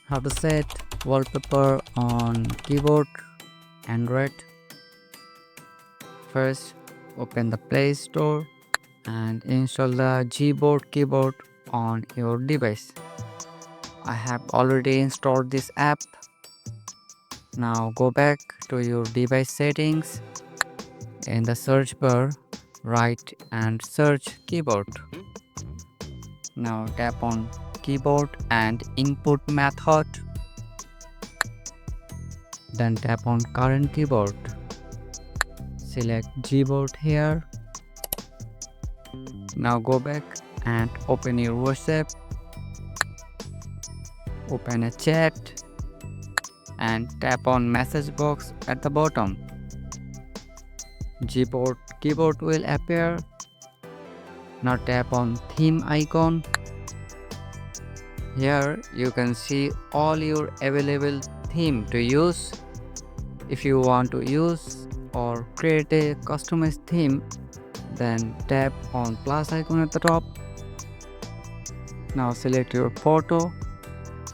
How to set wallpaper on keyboard Android. First, open the Play Store and install the Gboard keyboard on your device. I have already installed this app. Now go back to your device settings. In the search bar, write and search keyboard. Now tap on keyboard and input method. Then tap on current keyboard. Select Gboard here. Now go back and open your WhatsApp. Open a chat and tap on message box at the bottom. Gboard keyboard will appear. Now tap on theme icon. Here you can see all your available theme to use. If you want to use or create a customized theme, then tap on plus icon at the top. Now select your photo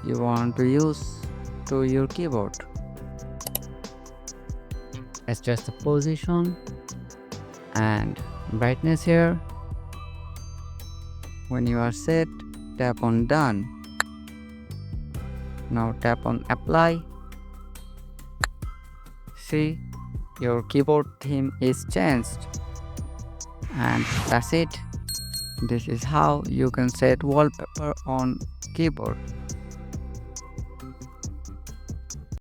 you want to use to your keyboard. Adjust the position and brightness here. When you are set, tap on done. Now tap on apply. See, your keyboard theme is changed. And that's it. This is how you can set wallpaper on keyboard.